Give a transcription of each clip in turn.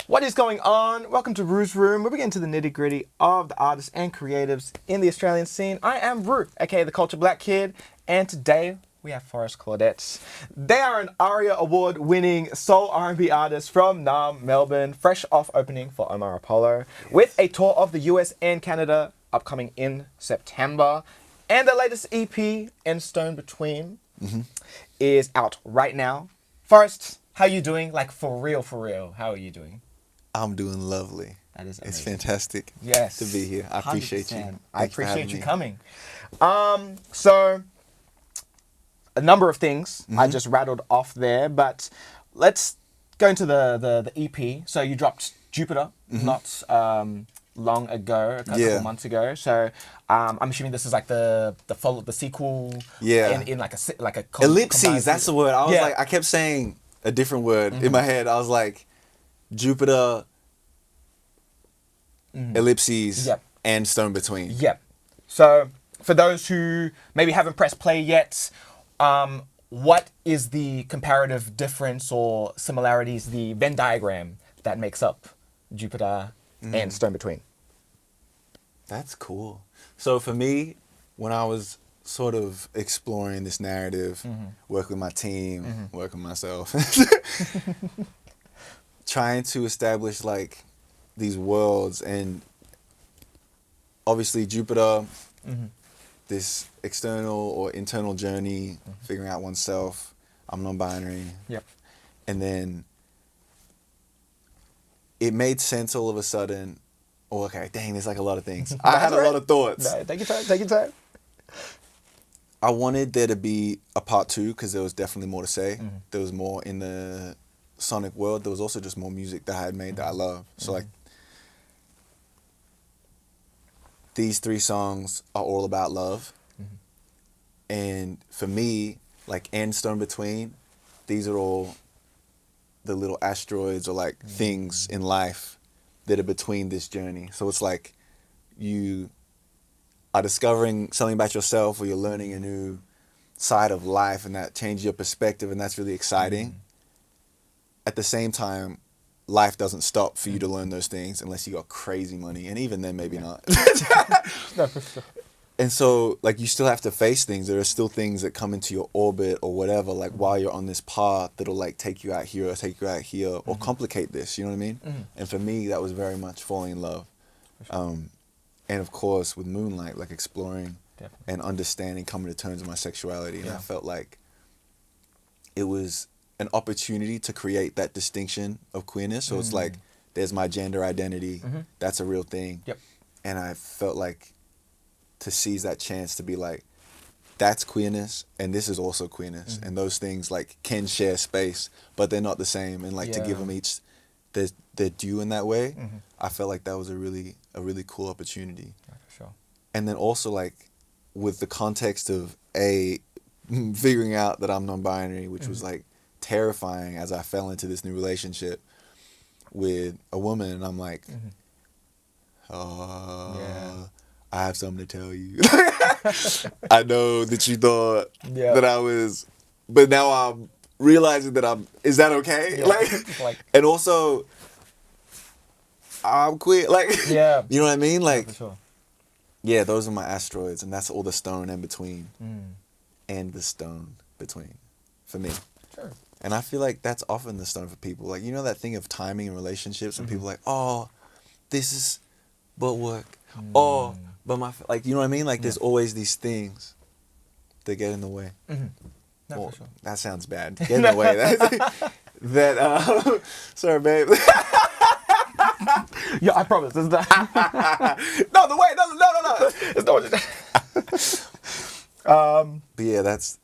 What is going on? Welcome to Rue's Room, where we get into the nitty gritty of the artists and creatives in the Australian scene. I am Rue, aka the Culture Black Kid, and today we have Forest Claudette. They are an ARIA Award winning soul R&B artist from Melbourne, fresh off opening for Omar Apollo, with a tour of the US and Canada upcoming in September. And the latest EP, And Stone Between, is out right now. Forest, how you doing? Like, for real, how are you doing? I'm doing lovely. That is amazing. It's fantastic Yes. to be here. I appreciate 100%. you. I Thanks for appreciate having you me. coming. So, a number of things I just rattled off there, but let's go into the EP. So you dropped Jupiter not long ago, a couple months ago. So I'm assuming this is like the sequel. Yeah. In like a Ellipses, that's the word. I was Yeah. like, I kept saying a different word in my head. I was like, Jupiter, ellipses, Yep. and stone between. Yep. So for those who maybe haven't pressed play yet, what is the comparative difference or similarities, the Venn diagram that makes up Jupiter and Stone Between? That's cool. So for me, when I was sort of exploring this narrative, work with my team, work with myself, trying to establish like these worlds, and obviously Jupiter, this external or internal journey, figuring out oneself. I'm non-binary. Yep. And then it made sense all of a sudden. Oh, okay, dang, there's like a lot of things. I had a lot of thoughts. No, take your time. I wanted there to be a part 2 because there was definitely more to say. There was more in the sonic world. There was also just more music that I had made that I love. So like, these 3 songs are all about love. And for me, like, and Stone Between, these are all the little asteroids or like things in life that are between this journey. So it's like you are discovering something about yourself, or you're learning a new side of life, and that changes your perspective, and that's really exciting. At the same time, life doesn't stop for you to learn those things unless you got crazy money, and even then maybe not. No, for sure. And so, like, you still have to face things. There are still things that come into your orbit or whatever, like, while you're on this path that'll, like, take you out here or take you out here or complicate this, you know what I mean? And for me, that was very much falling in love. And, of course, with Moonlight, like, exploring and understanding, coming to terms with my sexuality. And I felt like it was an opportunity to create that distinction of queerness. So it's like, there's my gender identity. That's a real thing. Yep. And I felt like to seize that chance to be like, that's queerness and this is also queerness, and those things like can share space, but they're not the same, and like to give them each their due in that way. I felt like that was a really cool opportunity. Yeah, for sure. And then also, like, with the context of figuring out that I'm non-binary, which was like terrifying as I fell into this new relationship with a woman, and I'm like, I have something to tell you. I know that you thought that I was, but now I'm realizing that is that okay? Yeah. Like, and also, I'm queer. Like, you know what I mean? Like, For sure. yeah, those are my asteroids, and that's all the stone in between. And the stone between, for me. Sure. And I feel like that's often the stone for people. Like, you know that thing of timing in relationships when people are like, oh, this is but work. Oh, but like, you know what I mean? Like, there's always these things that get in the way. No, Well, for sure. that sounds bad. Get in the way. Sorry, babe. Yeah, I promise. It's not. No, the way. No. It's not. But yeah, that's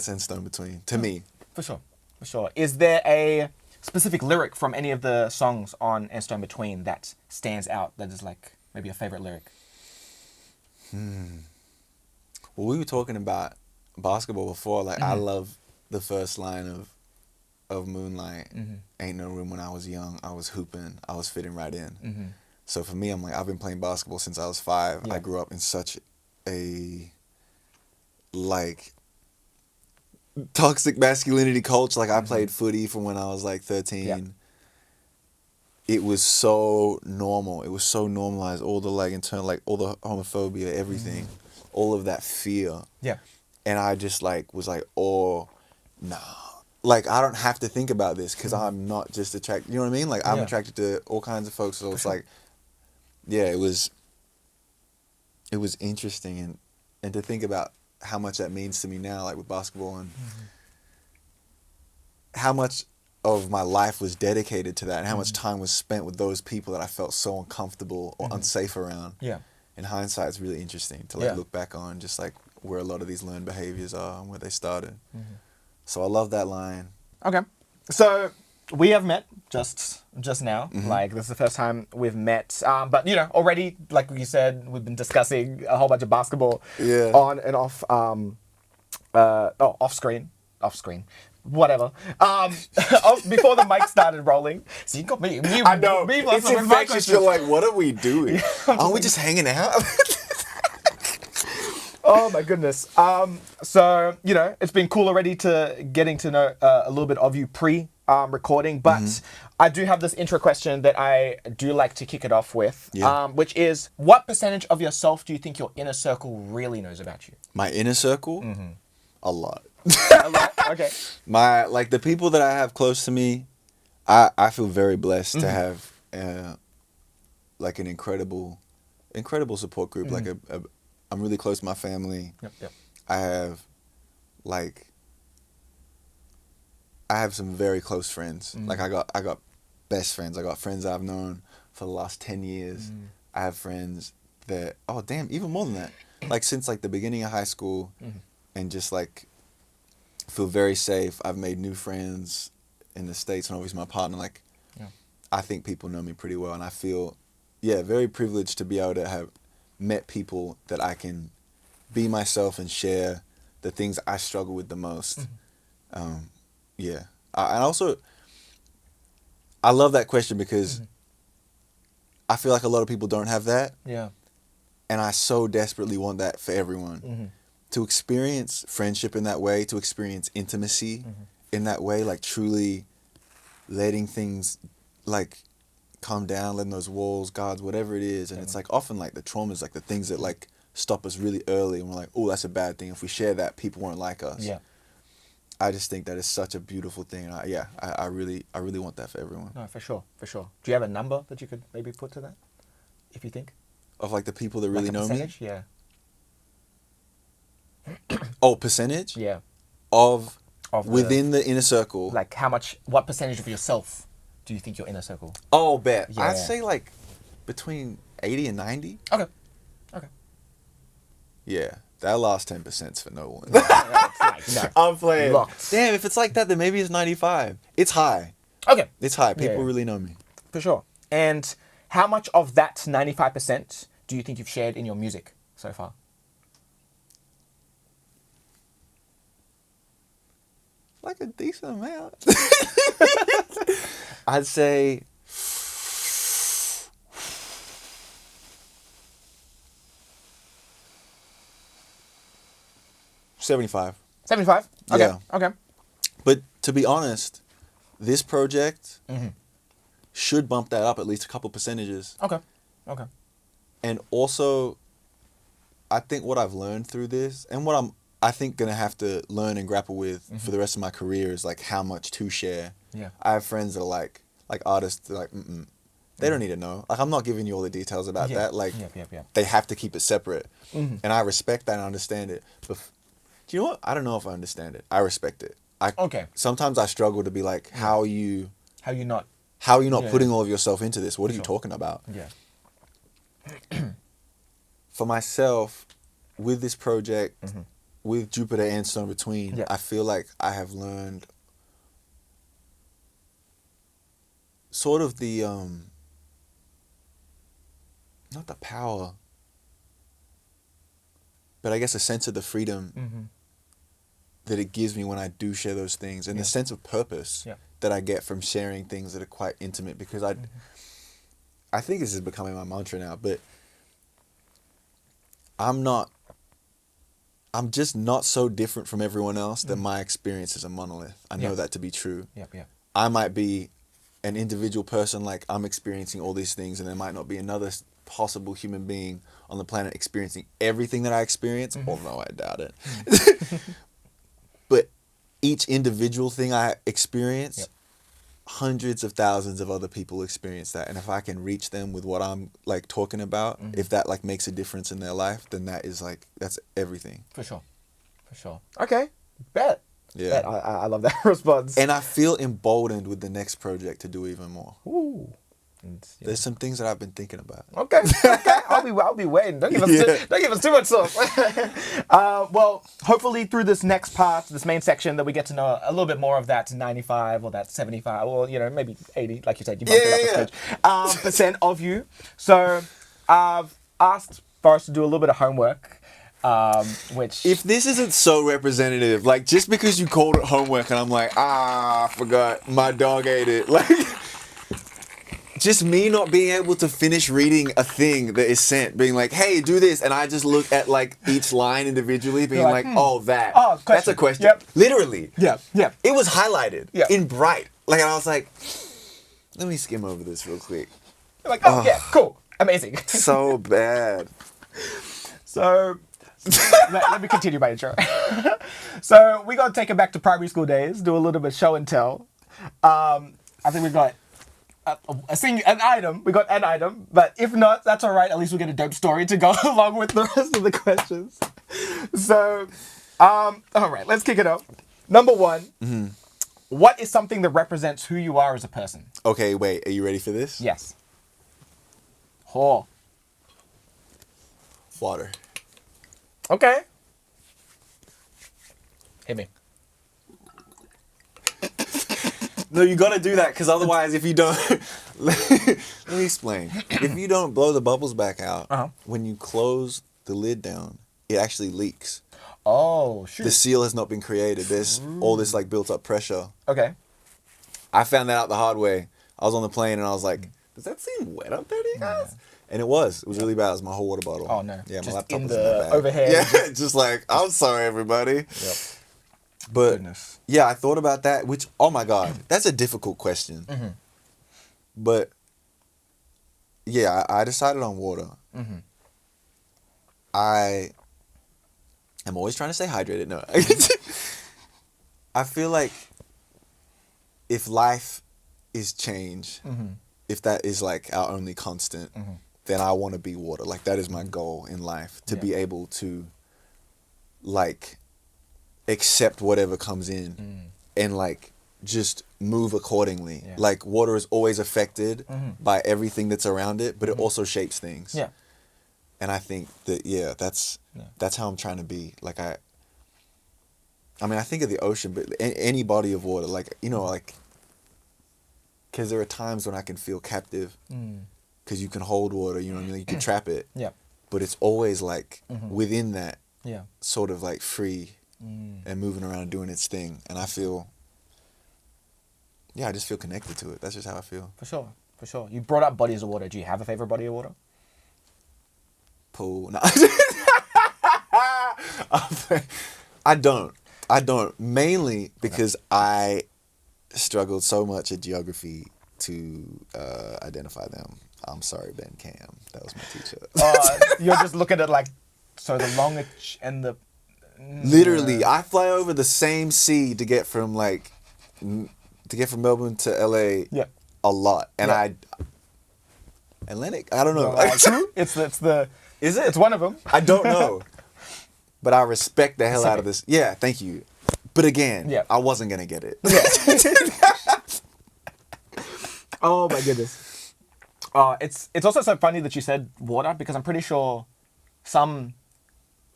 in Stone Between, to me. For sure. Is there a specific lyric from any of the songs on And Stone Between that stands out, that is like maybe a favorite lyric? Well, we were talking about basketball before. Like, I love the first line of Moonlight. Ain't no room when I was young. I was hooping. I was fitting right in. So for me, I'm like, I've been playing basketball since I was 5. Yeah. I grew up in such a, like, toxic masculinity culture. Like, I played footy from when I was like 13. Yeah. it was so normal. It was so normalized. All the like internal, like all the homophobia, everything, all of that fear. Yeah. And I just like was like, oh, nah. Like I don't have to think about this because I'm not just attracted. You know what I mean? Like I'm Yeah. attracted to all kinds of folks. So For it's sure. like, yeah, it was interesting and to think about how much that means to me now, like with basketball and how much of my life was dedicated to that and how much time was spent with those people that I felt so uncomfortable or unsafe around. Yeah. In hindsight, it's really interesting to like Yeah. look back on just like where a lot of these learned behaviors are and where they started. So I love that line. Okay. So we have met just now. Like this is the first time we've met. But you know, already, like you said, we've been discussing a whole bunch of basketball Yeah. on and off. Off screen. Whatever. Before the mic started rolling. So you got me. I know. Me It's with my infectious. questions. You're like, what are we doing? Aren't we just hanging out? Oh my goodness. So, you know, it's been cool already to getting to know a little bit of you pre-recording, but I do have this intro question that I do like to kick it off with, which is, what percentage of yourself do you think your inner circle really knows about you? My inner circle? A lot. A lot? Okay. My, like the people that I have close to me, I feel very blessed to have like an incredible support group. Like I'm really close to my family. Yep. I have some very close friends. Like I got best friends. I got friends I've known for the last 10 years. I have friends that, oh damn, even more than that. Like since like the beginning of high school and just like feel very safe. I've made new friends in the States and obviously my partner. Like I think people know me pretty well and I feel, very privileged to be able to have met people that I can be myself and share the things I struggle with the most. And also, I love that question because I feel like a lot of people don't have that. Yeah. And I so desperately want that for everyone. To experience friendship in that way, to experience intimacy in that way, like truly letting things like calm down, letting those walls, guards, whatever it is. And it's like often like the traumas, like the things that like stop us really early and we're like, oh, that's a bad thing. If we share that, people won't like us. Yeah. I just think that is such a beautiful thing. And I really want that for everyone. No, for sure. Do you have a number that you could maybe put to that, if you think? Of like the people that really Like a know me? percentage? Yeah. Oh, percentage? Yeah. Of Of within the inner circle. Like what percentage of yourself do you think your inner circle? Oh, bet. Yeah. I'd say like between 80 and 90. Okay. Yeah. That last 10%'s for no one. It's like, no. I'm playing. Locked. Damn, if it's like that, then maybe it's 95. It's high. Okay. It's high. People Yeah. really know me. For sure. And how much of that 95% do you think you've shared in your music so far? Like a decent amount. I'd say 75. 75? Okay. Yeah. Okay. But to be honest, this project should bump that up at least a couple percentages. Okay. And also, I think what I've learned through this, and what I think gonna have to learn and grapple with for the rest of my career is like how much to share. Yeah. I have friends that are like artists that are like, they don't need to know. Like I'm not giving you all the details about that. Like they have to keep it separate, and I respect that and understand it. But do you know what? I don't know if I understand it. I respect it. Okay. Sometimes I struggle to be like, how are you not putting all of yourself into this? What are you talking about? Yeah. For myself, with this project, with Jupiter and Stone Between, I feel like I have learned sort of the not the power, but I guess a sense of the freedom that it gives me when I do share those things, and the sense of purpose that I get from sharing things that are quite intimate, because I think this is becoming my mantra now, but I'm just not so different from everyone else that my experience is a monolith. I know that to be true. Yep. I might be an individual person, like I'm experiencing all these things, and there might not be another possible human being on the planet experiencing everything that I experience, although I doubt it. But each individual thing I experience, hundreds of thousands of other people experience that, and if I can reach them with what I'm like talking about, if that like makes a difference in their life, then that is like, that's everything. For sure. Okay, bet. Yeah. Bet. I love that response. And I feel emboldened with the next project to do even more. Ooh. There's some things that I've been thinking about. Okay. I'll be waiting. Don't give us too much sauce. Well, hopefully through this next part, this main section, that we get to know a little bit more of that 95 or that 75, or maybe 80, like you said, you bumped it up a stage, percent of you. So I've asked Forrest to do a little bit of homework. Which, if this isn't so representative, like just because you called it homework and I'm like, I forgot, my dog ate it, like. Just me not being able to finish reading a thing that is sent, being like, hey, do this. And I just look at like each line individually, being like, oh, that. Oh, that's a question. Yep. Literally. Yeah. It was highlighted in bright. Like, and I was like, let me skim over this real quick. You're like, yeah, cool. Amazing. So bad. So, let me continue my intro. So, we got to take it back to primary school days, do a little bit of show and tell. I think we got an item. We got an item, but if not, that's all right. At least we get a dope story to go along with the rest of the questions. So, all right, let's kick it off. Number one, what is something that represents who you are as a person? Okay, wait, are you ready for this? Yes. Oh. Water. Okay. Hit me. No, you gotta do that, because otherwise if you don't... Let me explain. If you don't blow the bubbles back out, when you close the lid down, it actually leaks. Oh, shoot. The seal has not been created. There's all this like built up pressure. Okay. I found that out the hard way. I was on the plane and I was like, does that seem wet up there to you guys? And it was. It was really bad. It was my whole water bottle. Oh, no. Yeah, my just laptop in was in the that bag. overhead. Yeah, just like, I'm sorry, everybody. Yep. But, Goodness. yeah, I thought about that, which, oh my God, that's a difficult question. But, yeah, I decided on water. I am always trying to stay hydrated. No. I feel like if life is change, if that is like our only constant, then I want to be water. Like that is my goal in life, to be able to like accept whatever comes in and like just move accordingly. Like water is always affected by everything that's around it, but it also shapes things. Yeah. And I think that, that's how I'm trying to be. Like I mean, I think of the ocean, but any body of water, like, like, because there are times when I can feel captive, because you can hold water, you know what I mean? You can trap it. Yeah. But it's always like within that, sort of like free and moving around and doing its thing. And I feel, I just feel connected to it. That's just how I feel. For sure. You brought up bodies of water. Do you have a favorite body of water? Pool. No. I don't. Mainly because I struggled so much at geography to identify them. I'm sorry, Ben Cam. That was my teacher. You're just looking at like, so the Longitch and the... Literally, I fly over the same sea to get from Melbourne to LA a lot. And Atlantic? I don't know. It's the... Is it? It's one of them. I don't know. But I respect the hell out of this. Yeah, thank you. But again, I wasn't going to get it. Oh my goodness. It's also so funny that you said water, because I'm pretty sure some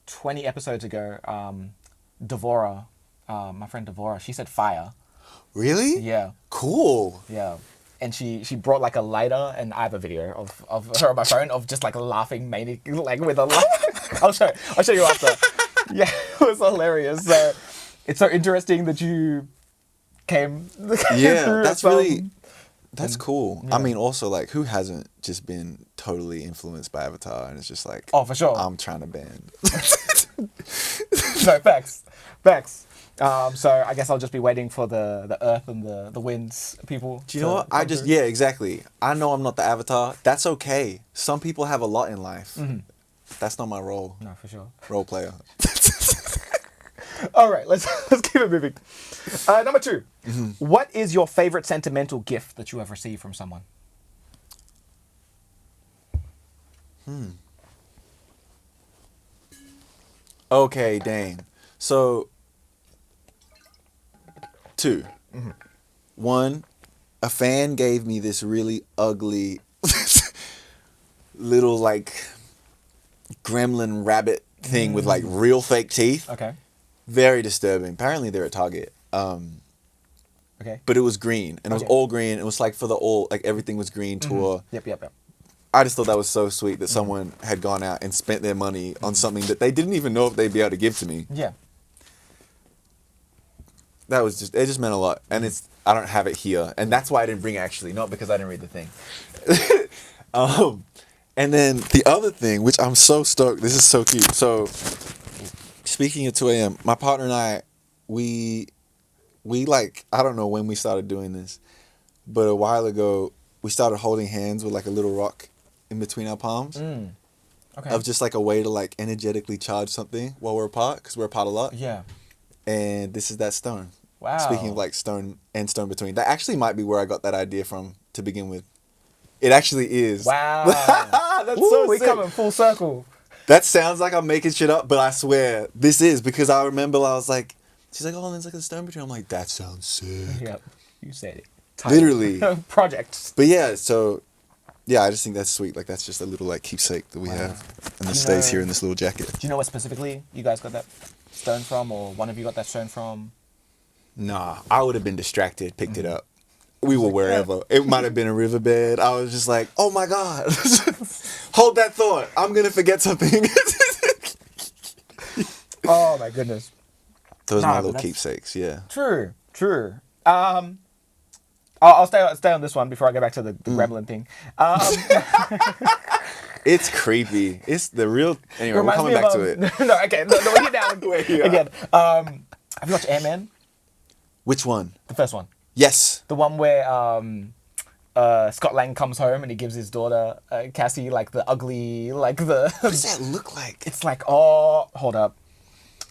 20 episodes ago, Devora, my friend Devora, she said fire. Really? Yeah. Cool. Yeah. And she brought like a lighter, and I have a video of her on my phone of just like laughing maniac, like with a light. I'll show you after. Yeah, it was hilarious. So it's so interesting that you came. Yeah, that's cool. Yeah. I mean, also like, who hasn't just been totally influenced by Avatar, and it's just like, oh, for sure, I'm trying to bend. No, facts. So I guess I'll just be waiting for the earth and the winds people. Do you know what? I just, yeah, exactly. I know I'm not the avatar. That's okay. Some people have a lot in life. That's not my role. No, for sure. Role player. All right, let's keep it moving. Number 2. What is your favorite sentimental gift that you have received from someone? Okay, dang. So, 2. 1, a fan gave me this really ugly little like gremlin rabbit thing with like real fake teeth. Okay. Very disturbing. Apparently they're at Target. Okay. But it was green and it was Okay. all green. It was like for the all, like everything was green tour. Yep. I just thought that was so sweet that someone had gone out and spent their money on something that they didn't even know if they'd be able to give to me. Yeah. That was just, it just meant a lot. And I don't have it here. And that's why I didn't bring it actually, not because I didn't read the thing. And then the other thing, which I'm so stoked, this is so cute. So, speaking at 2 a.m., my partner and I, we like, I don't know when we started doing this, but a while ago, we started holding hands with like a little rock in between our palms. Okay. Of just like a way to like energetically charge something while we're apart, because we're apart a lot. Yeah. And this is that stone. Wow. Speaking of like stone and stone between, that actually might be where I got that idea from to begin with. It actually is. Wow. That's Ooh, so we sick. coming full circle. That sounds like I'm making shit up, but I swear this is, because I remember I was like, she's like, oh, there's like a stone between. I'm like, that sounds sick. Yep. You said it. Literally. Projects. But yeah, so yeah, I just think that's sweet. Like that's just a little like keepsake that we have, and it stays here in this little jacket. Do you know what specifically you guys got that stone from, or one of you got that stone from? Nah, I would have been distracted, picked it up. We were wherever. It might have been a riverbed. I was just like, oh my God. Hold that thought. I'm going to forget something. Oh my goodness. Those are Nah, my but little that's- keepsakes, yeah. True. I'll stay on this one before I go back to the gremlin thing. It's creepy. It's the real... Anyway, we're Reminds coming me back of, to it. No, okay. No, we're here now. We're here. Again. Have you watched Ant-Man? Which one? The first one. Yes. The one where Scott Lang comes home and he gives his daughter, Cassie, like the ugly, like the... What does that look like? It's like, oh, hold up.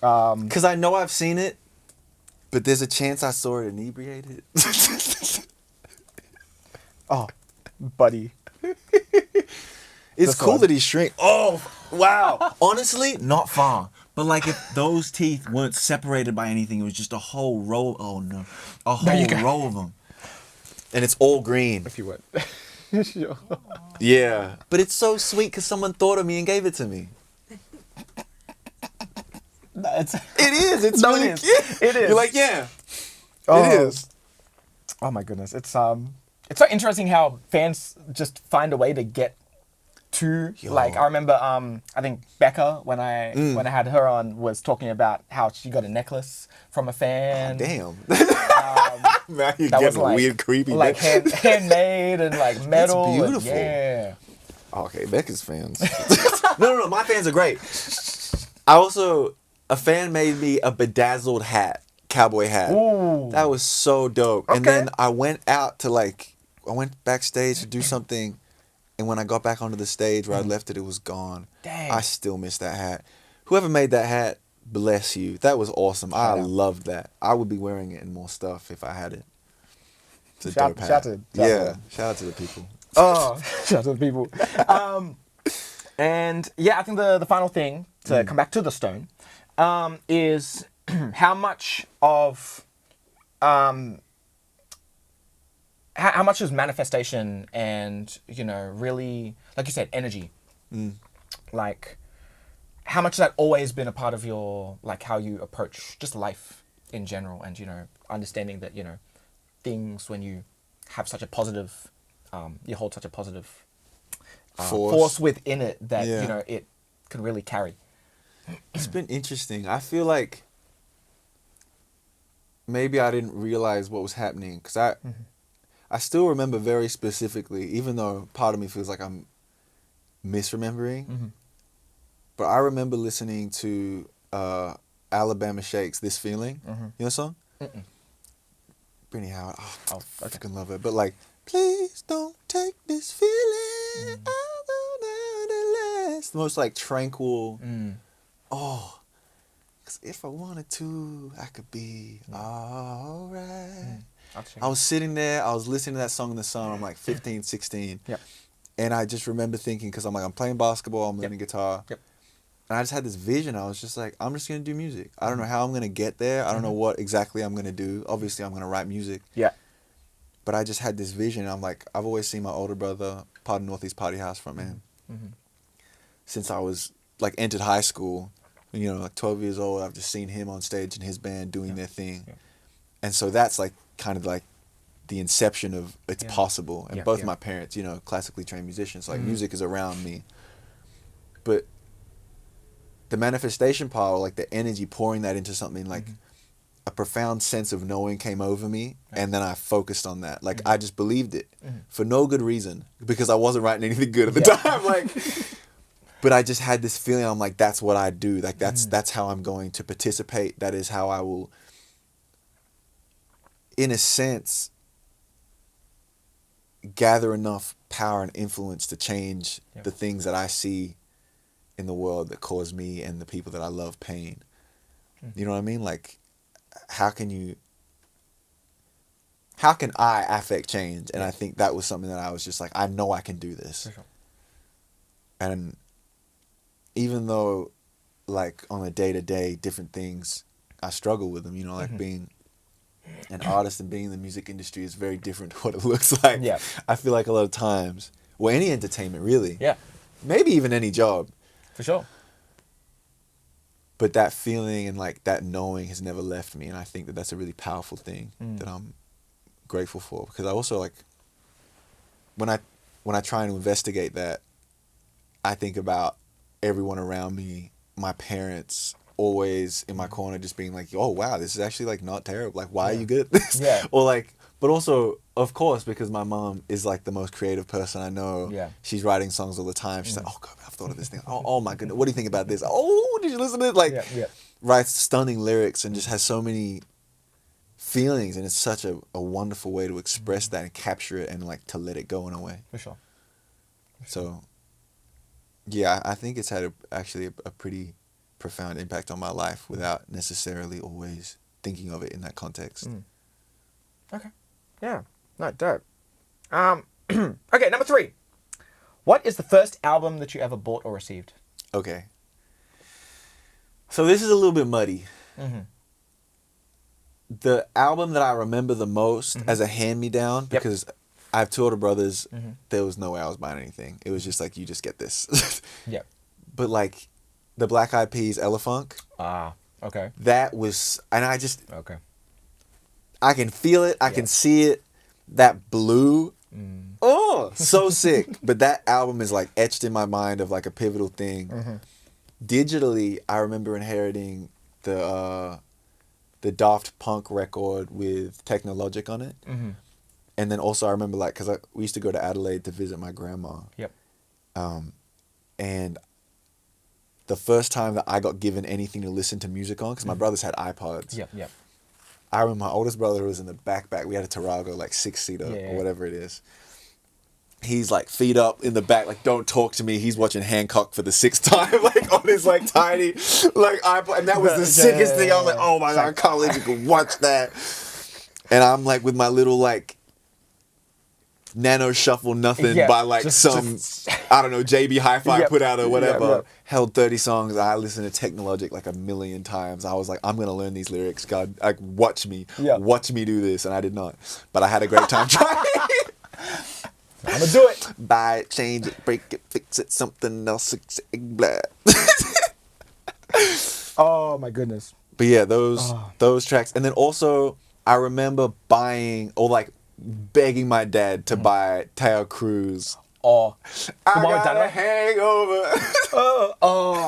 Because I know I've seen it, but there's a chance I saw it inebriated. Oh, buddy. It's This cool one. that he's shrink. Oh, wow. Honestly, not far. But like if those teeth weren't separated by anything, it was just a whole row. Oh no, a There you whole go. row of them, and it's all green. If you would. Sure. Yeah, but it's so sweet because someone thought of me and gave it to me. No, it's... It is. It's No, really it is. cute. It is. You're like, yeah, Oh. it is. Oh my goodness, it's so interesting how fans just find a way to get to Yo. like I remember I think Becca when I had her on was talking about how she got a necklace from a fan. Damn. Man, you're That was getting like weird, creepy. like Beck. handmade and like metal. and- beautiful. yeah. Okay, Becca's fans. No, my fans are great. A fan made me a bedazzled hat, cowboy hat. Ooh. That was so dope. And Okay. then I went backstage to do something, and when I got back onto the stage where I left it, it was gone. Dang. I still miss that hat. Whoever made that hat, bless you. That was awesome. I Yeah. loved that. I would be wearing it in more stuff if I had it. It's a Shout- dope hat. shout to- Yeah, shout out to the people. Oh, shout out to the people. And yeah, I think the final thing to come back to the stone is how much of how much is manifestation and really, like you said, energy. Like how much has that always been a part of your, like, how you approach just life in general, and understanding that things, when you have such a positive you hold such a positive force within it that Yeah. it can really carry. It's been interesting. I feel like maybe I didn't realize what was happening because I still remember very specifically, even though part of me feels like I'm misremembering. But I remember listening to Alabama Shakes, This Feeling. Mm-hmm. You know the song? Mm-mm. Brittany Howard. Oh, Oh, I okay. fucking love it. But like, please don't take this feeling. I will not last. The most like tranquil. Mm. Oh, because if I wanted to, I could be alright. I was sitting there, I was listening to that song in the sun. I'm like 15, 16. Yep. And I just remember thinking, because I'm like, I'm playing basketball, I'm learning guitar. Yep. And I just had this vision. I was just like, I'm just going to do music. I don't know how I'm going to get there. I don't know what exactly I'm going to do. Obviously, I'm going to write music. Yeah. But I just had this vision. I'm like, I've always seen my older brother, part of Northeast Party House frontman. Mm-hmm. Since I was, like, entered high school, you know, like 12 years old, I've just seen him on stage and his band doing their thing. Yeah. And so that's, like, kind of like the inception of it's possible. And both my parents, you know, classically trained musicians. So, like, music is around me. But the manifestation power, like the energy, pouring that into something, like a profound sense of knowing came over me, and then I focused on that. Like I just believed it for no good reason, because I wasn't writing anything good at the time. Like, but I just had this feeling. I'm like, that's what I do. Like that's how I'm going to participate. That is how I will, in a sense, gather enough power and influence to change the things that I see in the world that cause me and the people that I love pain. You know what I mean? Like, how can I affect change? And I think that was something that I was just like, I know I can do this. For sure. And even though, like, on a day-to-day, different things, I struggle with them, you know, like being an artist and being in the music industry is very different to what it looks like. Yeah. I feel like a lot of times, well, any entertainment, really. Yeah. Maybe even any job. For sure. But that feeling and like that knowing has never left me, and I think that that's a really powerful thing that I'm grateful for. Because I also, like, when I try and investigate that, I think about everyone around me, my parents always in my corner just being like, oh wow, this is actually like not terrible. Like, why are you good at this? Yeah. Or like, but also, of course, because my mom is like the most creative person I know. Yeah. She's writing songs all the time. She's like, oh God, I've thought of this thing. Oh my goodness, what do you think about this? Oh, did you listen to it? Like, writes stunning lyrics and just has so many feelings, and it's such a wonderful way to express that and capture it and like to let it go in a way. For sure. So, yeah, I think it's had actually a pretty profound impact on my life without necessarily always thinking of it in that context. Okay. Yeah. No, dope. Okay, number 3. What is the first album that you ever bought or received? Okay. So this is a little bit muddy. The album that I remember the most as a hand-me-down, because I have 2 older brothers, there was no way I was buying anything. It was just like, you just get this. Yeah. But like, the Black Eyed Peas, Elefunk. Ah, okay. That was, and I just... Okay. I can feel it. I can see it. That blue. Oh, so sick. But that album is like etched in my mind of like a pivotal thing. Digitally, I remember inheriting the Daft Punk record with Technologic on it. And then also I remember like, because we used to go to Adelaide to visit my grandma. Yep. And the first time that I got given anything to listen to music on, because my brothers had iPods. Yep, yep. I remember my oldest brother was in the backpack. We had a Tarago, like 6-seater or whatever it is. He's like feet up in the back, like, don't talk to me. He's watching Hancock for the 6th time, like on his like tiny like iPod. And that was the sickest thing. I was like, oh my God, I can't believe you could watch that. And I'm like with my little like nano shuffle nothing by like I don't know, JB Hi-Fi put out or whatever. Held 30 songs. I listened to Technologic like 1,000,000 times. I was like, I'm gonna learn these lyrics. God, like watch me do this, and I did not. But I had a great time trying. I'm gonna do it. Buy it, change it, break it, fix it, something else, blah. Oh my goodness. But yeah, those tracks, and then also I remember buying or like begging my dad to buy Teo Cruz. Oh, I got a hangover.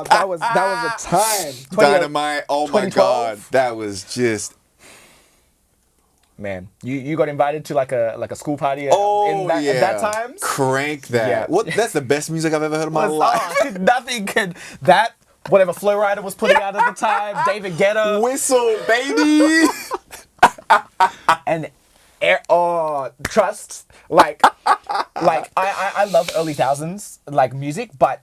that was a time. Dynamite. Oh my God, that was just. Man, you got invited to like a school party at that time? Crank that. Yeah. What? That's the best music I've ever heard in my life. Nothing could. That whatever Flow Rider was putting out at the time, David Guetta, Whistle, baby. and Trust. I love early thousands like music, but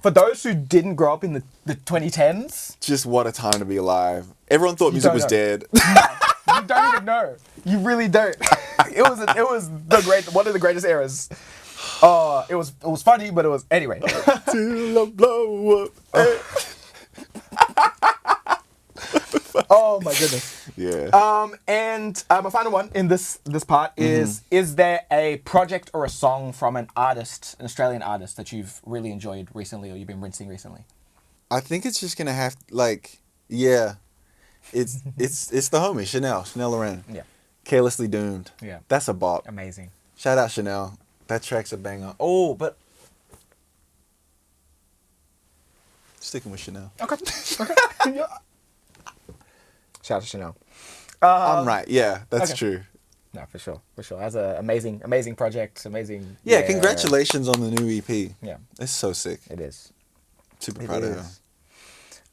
for those who didn't grow up in the 2010s, Just what a time to be alive. Everyone thought music don't was know. dead. you don't even know. You really don't. It was one of the greatest eras. It was funny, but it was anyway. Till I blow up. Oh my goodness. Yeah. And my final one in this part is there a project or a song from an Australian artist that you've really enjoyed recently or you've been rinsing recently? I think it's just gonna have yeah. It's the homie, Chanel Loren. Yeah. Carelessly Doomed. Yeah. That's a bop. Amazing. Shout out Chanel. That track's a banger. Oh, but sticking with Chanel. Okay. Yeah. Shout out to Chanel. I'm right. Yeah, that's okay. true. No, for sure. That's an amazing project. Amazing. Yeah, congratulations on the new EP. Yeah. It's so sick. It is. Super proud of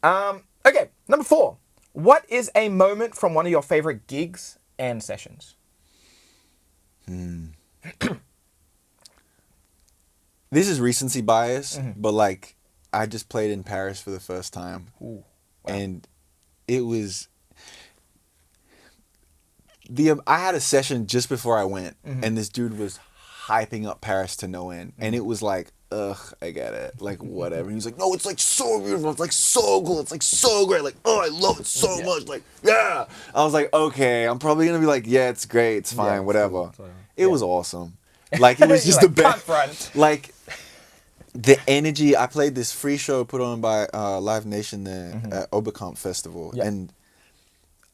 her. Okay, number 4. What is a moment from one of your favorite gigs and sessions? This is recency bias, but like I just played in Paris for the first time. Ooh, wow. And it was I had a session just before I went, and this dude was hyping up Paris to no end, and it was like, ugh, I get it, like whatever. And he was like, no, it's like so beautiful, it's like so cool, it's like so great, like I love it so much, like yeah. I was like, okay, I'm probably gonna be like, yeah, it's great, it's fine, whatever. It was awesome. Like it was just the best. Like the energy. I played this free show put on by Live Nation there at Oberkampf Festival, and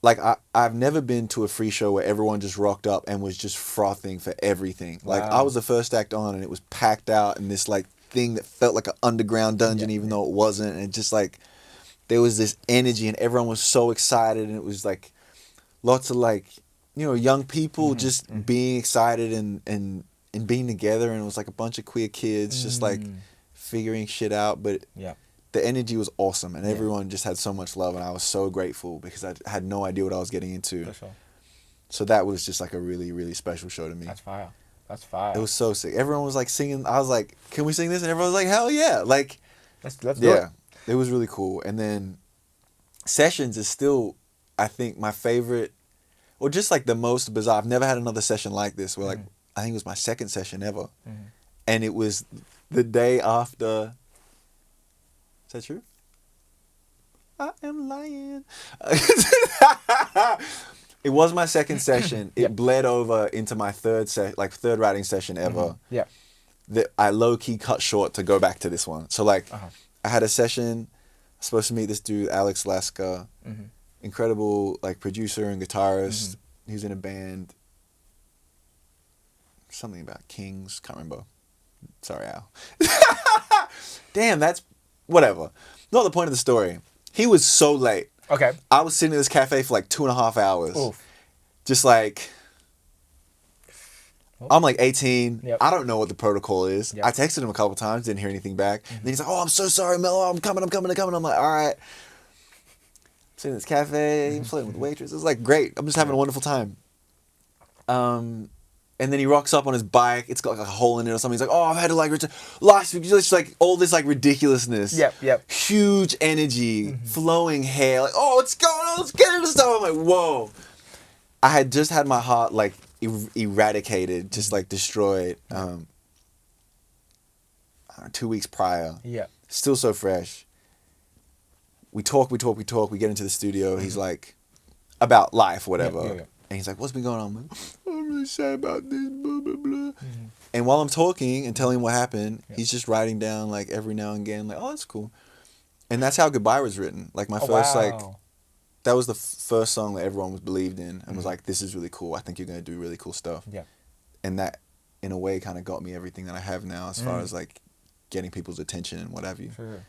like I've never been to a free show where everyone just rocked up and was just frothing for everything. Like I was the first act on, and it was packed out in this like thing that felt like an underground dungeon, even though it wasn't. And it just like there was this energy, and everyone was so excited, and it was like lots of like young people just being excited and being together, and it was like a bunch of queer kids just like figuring shit out, but the energy was awesome, and everyone just had so much love, and I was so grateful because I had no idea what I was getting into. For sure. So that was just like a really, really special show to me. That's fire. That's fire. It was so sick. Everyone was like singing. I was like, "Can we sing this?" And everyone was like, "Hell yeah!" Like, let's do it. It was really cool. And then sessions is still, I think, my favorite, or just like the most bizarre. I've never had another session like this where like I think it was my second session ever, and it was the day after. Is that true? I am lying. It was my second session. It bled over into my third writing session ever. Yeah. That I low key cut short to go back to this one. So like, I had a session. I was supposed to meet this dude, Alex Lasker, incredible like producer and guitarist. He was in a band. Something about Kings. Can't remember. Sorry, Al. Damn, that's whatever. Not the point of the story. He was so late. Okay. I was sitting in this cafe for like 2.5 hours. Oof. Just like, I'm like 18. Yep. I don't know what the protocol is. Yep. I texted him a couple times, didn't hear anything back. And then he's like, oh, I'm so sorry, Mello. I'm coming. I'm like, all right. I'm sitting in this cafe, I'm flirting with the waitress. It was like, great. I'm just having a wonderful time. And then he rocks up on his bike. It's got like a hole in it or something. He's like, oh, I've had to like return last week. Just like all this like ridiculousness. Yep. Huge energy, flowing hair. Like, oh, what's going on? Let's get into stuff. I'm like, whoa. I had just had my heart like eradicated, just like destroyed 2 weeks prior. Yeah. Still so fresh. We talk. We get into the studio. He's like, about life, whatever. Yeah. And he's like, what's been going on? I'm like, I'm really sad about this, blah, blah, blah. And while I'm talking and telling him what happened, he's just writing down, like, every now and again, like, oh, that's cool. And that's how Goodbye was written. Like, my first, like, that was the first song that everyone was believed in and was like, this is really cool. I think you're going to do really cool stuff. Yeah. And that, in a way, kind of got me everything that I have now as far as, like, getting people's attention and what have you. Sure.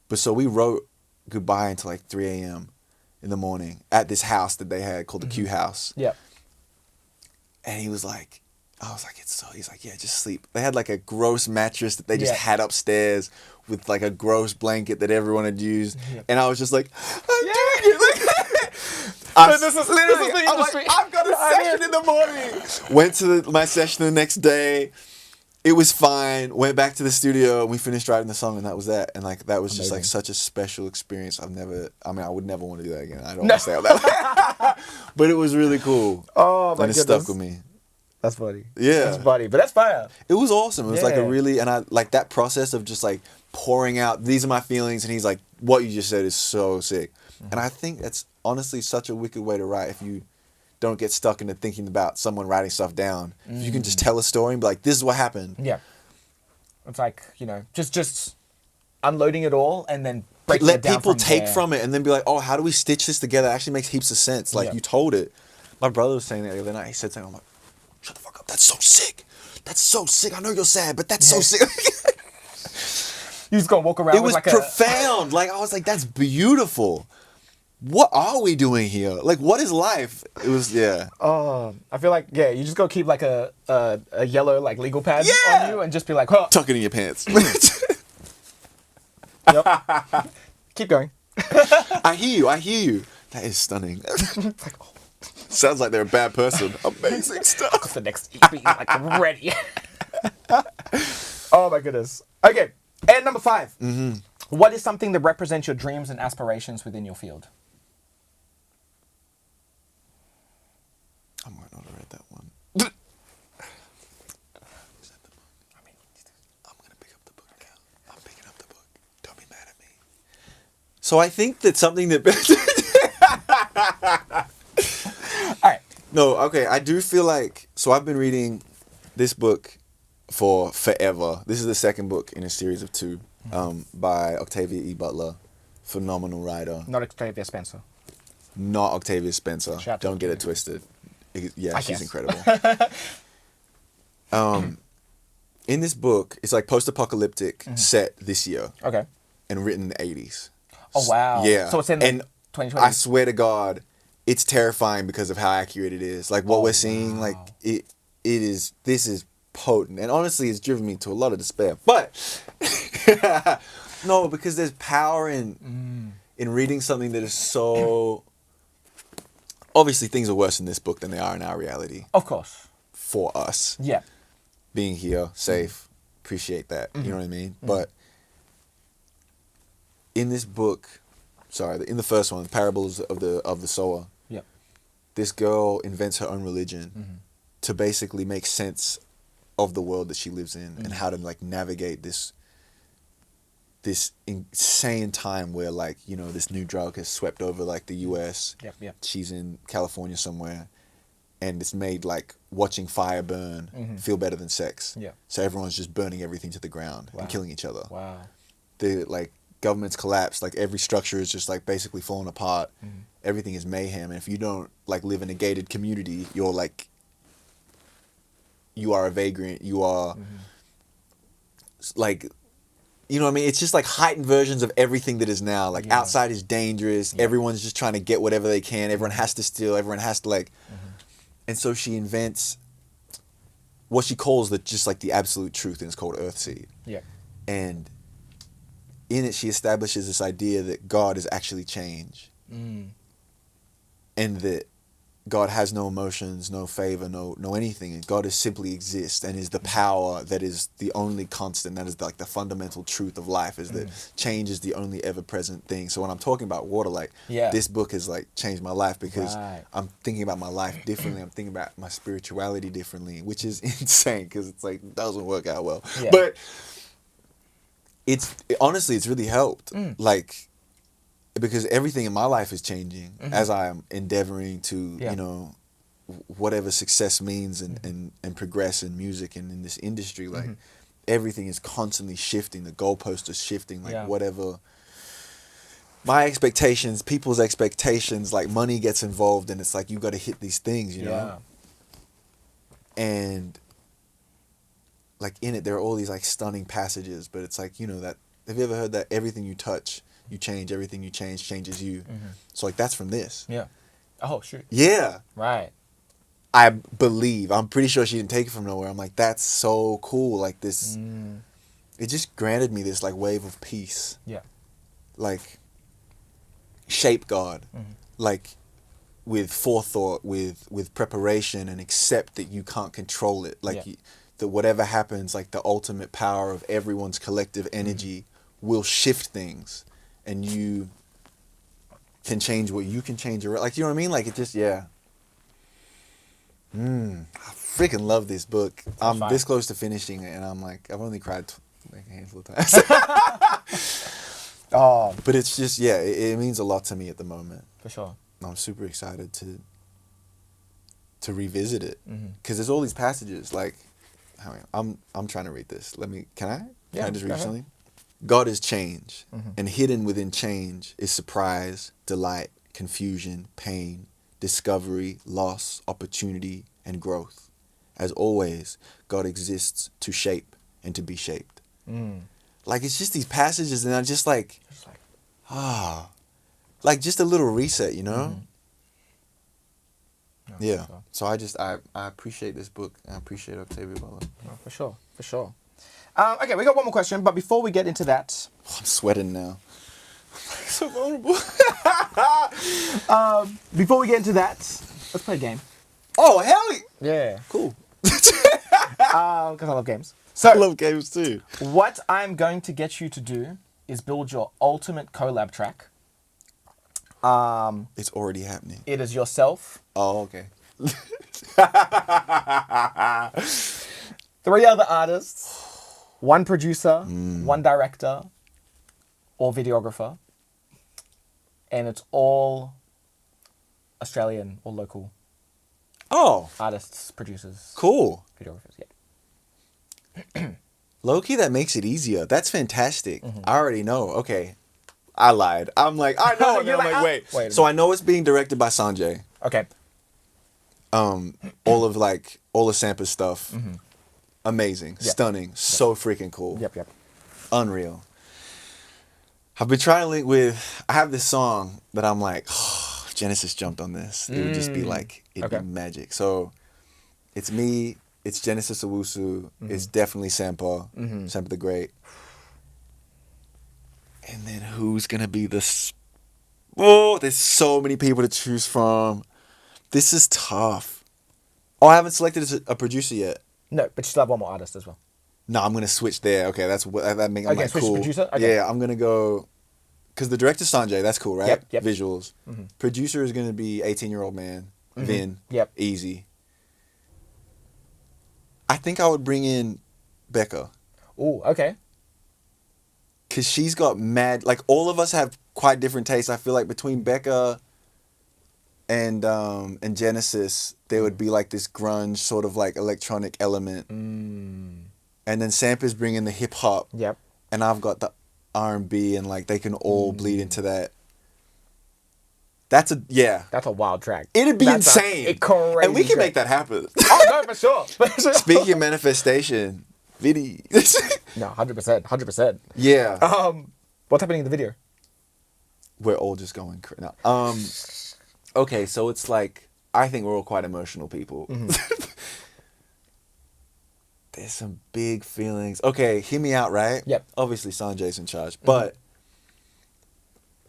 But so we wrote Goodbye until, like, 3 a.m. in the morning at this house that they had called the Q House. Yeah. And he was like, I was like, he's like, yeah, just sleep. They had like a gross mattress that they just had upstairs with like a gross blanket that everyone had used, and I was just like, I'm doing it. So this is literally the I'm industry. like, I've got a session in the morning. Went to my session the next day. It was fine. Went back to the studio and we finished writing the song, and that was that. And like that was just like such a special experience. I would never want to do that again. I don't want to say all that. But it was really cool. Oh my and it goodness. stuck with me. That's funny. Yeah. That's funny, but that's fire. It was awesome. It was like a Yeah. really, and I like that process of just like pouring out, these are my feelings, and he's like, what you just said is so sick. And I think that's honestly such a wicked way to write if you don't get stuck into thinking about someone writing stuff down. If you can just tell a story and be like, this is what happened. Yeah. It's like, you know, just unloading it all and then breaking Let it down people from take there. from it and then be like, oh, how do we stitch this together? It actually makes heaps of sense. Like, Yeah. you told it. My brother was saying that the other night. He said something. I'm like, shut the fuck up. That's so sick. That's so sick. I know you're sad, but that's so sick. You just gonna walk around It with was like profound. Like, I was like, that's beautiful. What are we doing here? Like, what is life? It was, yeah. I feel like, you just go keep like a yellow like legal pad Yeah. on you and just be like, huh. Tuck it in your pants. Yep. Keep going. I hear you. That is stunning. It's like, oh, Sounds like they're a bad person. Amazing stuff. what's the next EP? Like, I'm ready. Oh my goodness. Okay, and number 5. What is something that represents your dreams and aspirations within your field? I might not have read that one. I'm going to pick up the book now. I'm picking up the book. Don't be mad at me. So I think that something that... All right. No, okay. I do feel like... So I've been reading this book for forever. This is the second book in a series of 2 by Octavia E. Butler. Phenomenal writer. Not Octavia Spencer. Not Octavia Spencer. Shout out to Don't get it Octavia. twisted. Yeah, I she's guess. incredible. In this book, it's like post-apocalyptic set this year Okay. and written in the 80s. Oh wow. Yeah. So it's in the and 2020. I swear to God, it's terrifying because of how accurate it is. Like what we're seeing, like this is potent. And honestly, it's driven me to a lot of despair. But no, because there's power in reading something that is so... Obviously, things are worse in this book than they are in our reality. Of course. For us. Yeah. Being here, safe, appreciate that. You know what I mean? But in this book, in the first one, Parables of the Sower, Yeah. this girl invents her own religion to basically make sense of the world that she lives in and how to like navigate this insane time where like, you know, this new drug has swept over like the US. Yep. She's in California somewhere, and it's made like watching fire burn feel better than sex. Yeah. So everyone's just burning everything to the ground and killing each other. Wow. The like government's collapsed, like every structure is just like basically falling apart. Everything is mayhem, and if you don't like live in a gated community, you are a vagrant. You are like, you know what I mean? It's just like heightened versions of everything that is now. Like outside is dangerous. Everyone's just trying to get whatever they can. Everyone has to steal. Everyone has to like, and so she invents what she calls just like the absolute truth, and it's called Earthseed. Yeah. And in it, she establishes this idea that God is actually change. And that God has no emotions, no favor, no anything. And God is simply exists and is the power that is the only constant. That is like the fundamental truth of life, is that change is the only ever-present thing. So when I'm talking about water, like this book has like changed my life because I'm thinking about my life differently. I'm thinking about my spirituality differently, which is insane because it's like, it doesn't work out well. Yeah. But honestly, it's really helped. Like, because everything in my life is changing as I am endeavoring to, you know, whatever success means and progress in music and in this industry. Like, everything is constantly shifting. The goalposts are shifting. Like, whatever. My expectations, people's expectations, like, money gets involved, and it's like, you got to hit these things, you know? And, like, in it, there are all these, like, stunning passages, but it's like, you know, that, have you ever heard that everything you touch, you change, everything you change changes you? So like that's from this. Yeah. Oh shoot. Yeah. Right. I'm pretty sure she didn't take it from nowhere. I'm like, that's so cool. Like this, it just granted me this like wave of peace. Yeah. Like shape God. Mm-hmm. Like with forethought, with preparation, and accept that you can't control it. Like that whatever happens, like the ultimate power of everyone's collective energy will shift things, and you can change what you can change. Like, you know what I mean? Like, it just, I freaking love this book. I'm this close to finishing it, and I'm like, I've only cried like a handful of times. But it's just, it means a lot to me at the moment. For sure. I'm super excited to revisit it, because there's all these passages. Like, I'm trying to read this. Can I just read something? God is change, and hidden within change is surprise, delight, confusion, pain, discovery, loss, opportunity, and growth. As always, God exists to shape and to be shaped. Like, it's just these passages, and I'm just like, like just a little reset, you know? No, yeah. So I appreciate this book. I appreciate Octavia Butler. No, for sure. For sure. Okay, we got one more question, but before we get into that... I'm sweating now. I'm so vulnerable. Before we get into that, let's play a game. Oh, hell yeah. Cool. Because I love games. So, I love games too. What I'm going to get you to do is build your ultimate collab track. It's already happening. It is yourself. Oh, okay. 3 other artists. 1 producer, 1 director, or videographer. And it's all Australian or local. Oh. Artists, producers. Cool. Videographers, Low-key, that makes it easier. That's fantastic. I already know. Okay. I lied. I'm like, I know. And then I'm like, wait. So I know it's being directed by Sanjay. Okay. All of Sampa's stuff. Amazing. Yep. Stunning. Yep. So freaking cool. Yep. Unreal. I've been trying to link with... I have this song that I'm like, oh, Genesis jumped on this. It would just be like, it'd be magic. So it's me, it's Genesis Owusu, it's definitely Sampa, Sampa the Great. And then who's going to be this? Oh, there's so many people to choose from. This is tough. Oh, I haven't selected a producer yet. No, but you still have 1 more artist as well. No, I'm going to switch there. Okay, that makes I'm like, switch cool. Producer? Okay. Yeah, I'm going to go... Because the director's Sanjay, that's cool, right? Yep. Visuals. Producer is going to be 18-year-old man. Vin. Yep. Easy. I think I would bring in Becca. Oh, okay. Because she's got mad... Like, all of us have quite different tastes. I feel like between Becca and Genesis, there would be like this grunge sort of like electronic element. And then Sampa's bringing the hip-hop. Yep. And I've got the R&B, and like they can all bleed into that. That's a wild track. It'd be insane. Crazy and we can make that happen. Oh, no, for sure. Speaking of manifestation, Viddy. No, 100%. Yeah. What's happening in the video? We're all just going crazy. Okay, so it's like, I think we're all quite emotional people. There's some big feelings. Okay, hear me out, right? Yep. Obviously, Sanjay's in charge. But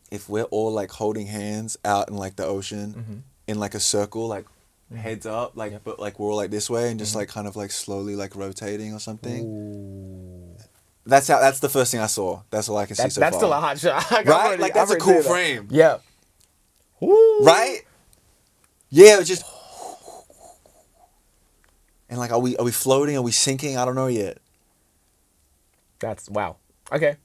if we're all like holding hands out in like the ocean, in like a circle, like heads up, like but like we're all like this way, and just like kind of like slowly like rotating or something. Ooh. That's the first thing I saw. That's all I can see so far. That's still a hot shot. Right? Like that's a cool frame. Yeah. Ooh. Right? Yeah, it's just... And like, are we floating? Are we sinking? I don't know yet. That's... Wow. Okay.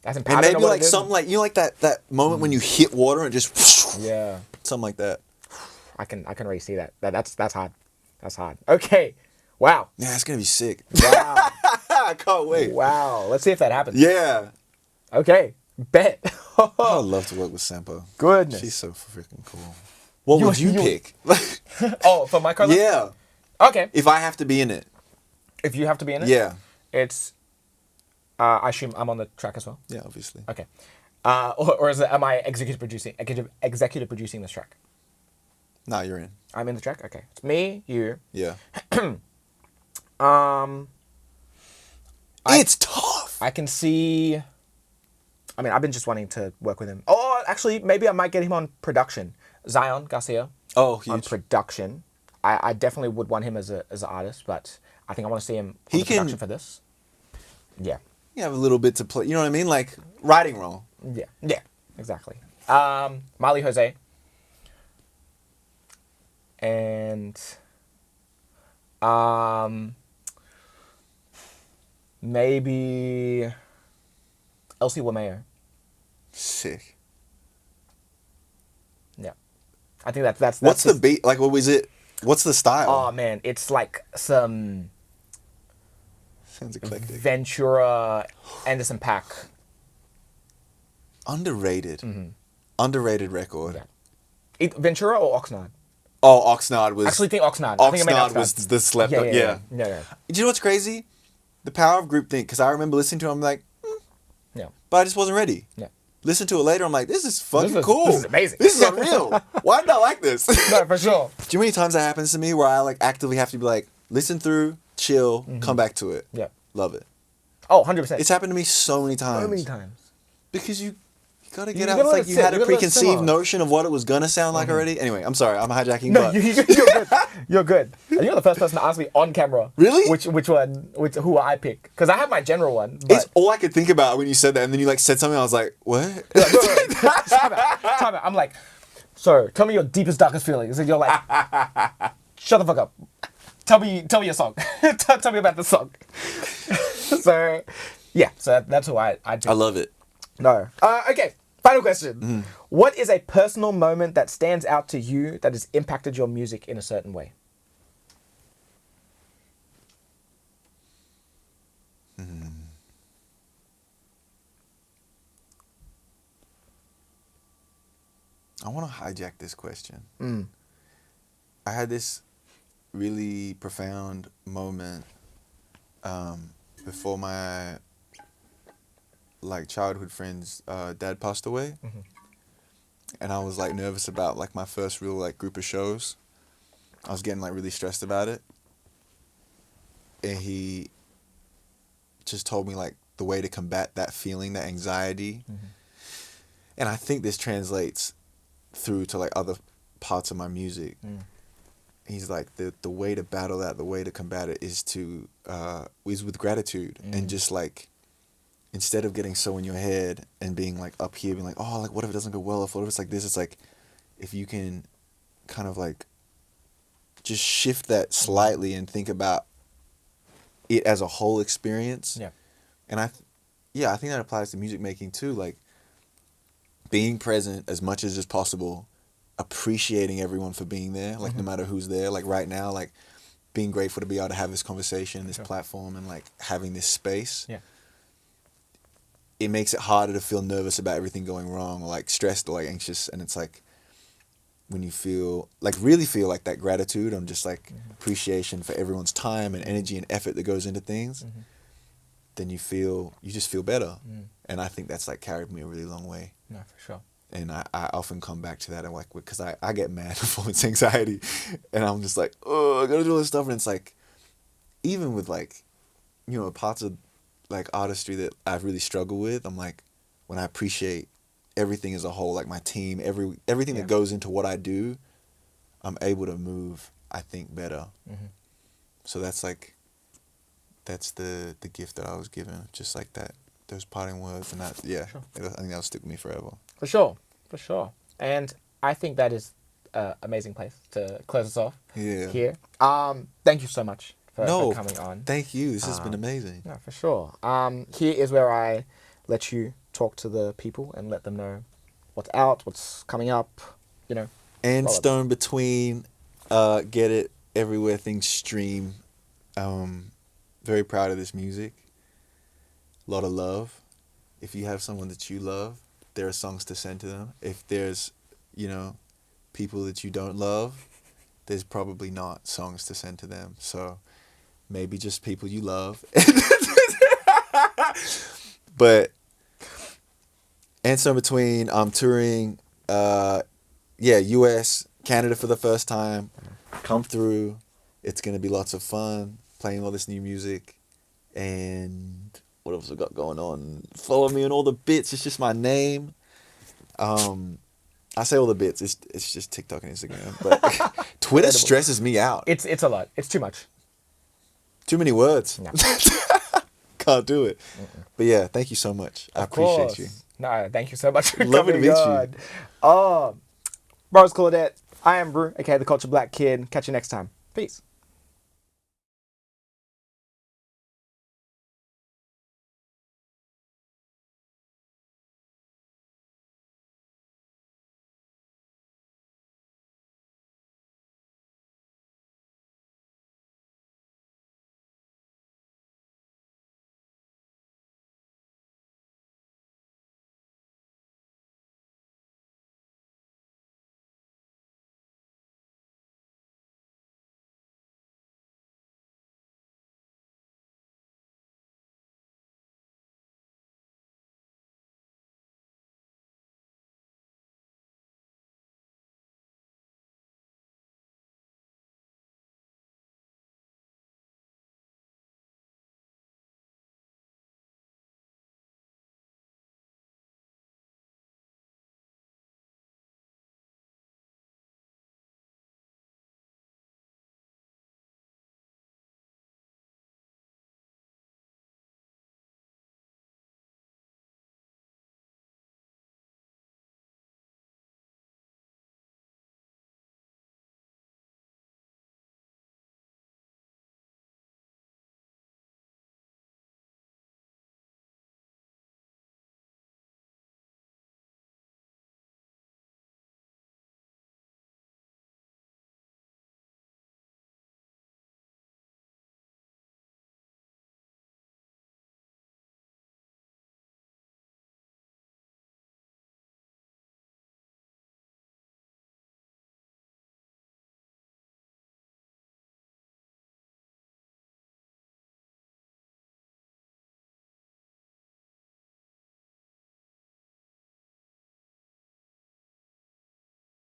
That's empowering. And maybe like something like... You know like that moment when you hit water and just... Yeah. Something like that. I can already see that. That's hard. That's hard. Okay. Wow. Yeah, it's going to be sick. Wow. I can't wait. Wow. Let's see if that happens. Yeah. Okay. Bet. I would love to work with Sampa. Goodness. She's so freaking cool. What would you pick? Oh, for my collab? Yeah. Okay. If I have to be in it. If you have to be in it? Yeah. It's... I assume I'm on the track as well? Yeah, obviously. Okay. Or is it, am I executive producing this track? No, you're in. I'm in the track? Okay. It's me, you. Yeah. It's tough. I can see. I mean, I've been just wanting to work with him. Oh, actually, maybe I might get him on production. Zion Garcia. Oh, On huge. production. I definitely would want him as an artist, but I think I want to see him on the production for this. Yeah. You have a little bit to play. You know what I mean? Like writing role. Yeah. Yeah. Exactly. Miley Jose. And maybe Elsie Wameo. Sick. Yeah. I think that's What's the beat? Like, what was it? What's the style? Oh man, it's like some Sounds eclectic. Ventura, Anderson .Paak. Underrated. Underrated record. Yeah. Ventura or Oxnard? Oh, Oxnard was. I actually think Oxnard. I think I meant Oxnard Oxnard. was the slept. Yeah. Yeah. Yeah. Do you know what's crazy? The power of groupthink. Because I remember listening to it, I'm like, Yeah. but I just wasn't ready. Yeah. Listen to it later, I'm like, this is fucking cool. This is amazing. This is unreal. Why did I like this? No, for sure. Do you know how many times that happens to me where I like actively have to be like, listen through, chill, come back to it. Yeah. Love it. Oh, 100%. It's happened to me so many times. so many times. Because you gotta You get gotta out. It's let like it you sit. had You a gotta let it preconceived simmer. notion of what it was gonna sound like already. Anyway, I'm sorry, I'm hijacking. No, but you're good. You're good. And you're the first person to ask me on camera. Really? Who I pick? Because I have my general one. But it's all I could think about when you said that, and then you like said something. I was like, what? No. Time out. I'm like, so tell me your deepest, darkest feelings. And you're like, shut the fuck up. Tell me your song. tell me about the song. So, yeah. So that's who I pick. I love it. No. Okay. Final question. What is a personal moment that stands out to you that has impacted your music in a certain way? I want to hijack this question. I had this really profound moment before my like childhood friend's dad passed away, and I was like nervous about like my first real like group of shows. I was getting like really stressed about it, and he just told me like the way to combat that feeling, that anxiety, and I think this translates through to like other parts of my music. He's like the way to battle that, the way to combat it is with gratitude and just like instead of getting so in your head and being like up here being like, oh, like what if it doesn't go well, if what if it's like this, it's like if you can kind of like just shift that slightly and think about it as a whole experience. Yeah. And I think that applies to music making too, like being present as much as is possible, appreciating everyone for being there, like no matter who's there, like right now, like being grateful to be able to have this conversation, this platform, and like having this space. Yeah. It makes it harder to feel nervous about everything going wrong or like stressed or like anxious. And it's like when you feel like really feel like that gratitude and just like appreciation for everyone's time and energy and effort that goes into things, then you just feel better. And I think that's like carried me a really long way. No, for sure. And I often come back to that and like, because I get mad performance anxiety and I'm just like, oh, I gotta do all this stuff. And it's like, even with like, you know, parts of like artistry that I've really struggled with, I'm like, when I appreciate everything as a whole, like my team, everything that goes into what I do, I'm able to move, I think, better. So that's like, that's the gift that I was given, just like that, those parting words, and that, I think that'll stick with me forever. For sure. And I think that is an amazing place to close us off here. Thank you so much for coming on. Thank you. This has been amazing. No, for sure. Here is where I let you talk to the people and let them know what's out, what's coming up, you know. And Stone Between, get it everywhere things stream. Very proud of this music. A lot of love. If you have someone that you love, there are songs to send to them. If there's, you know, people that you don't love, there's probably not songs to send to them. So maybe just people you love. But and so between, I'm touring, US, Canada for the first time. Come through. It's gonna be lots of fun playing all this new music. And what else I got going on? Follow me on all the bits. It's just my name. I say all the bits. It's just TikTok and Instagram. But Twitter stresses me out. It's a lot. It's too much. Too many words. No. Can't do it. But yeah, thank you so much. I appreciate you. No, thank you so much for Lovely coming to meet on. Forest Claudette. I am Brew, aka the Culture Black Kid. Catch you next time. Peace.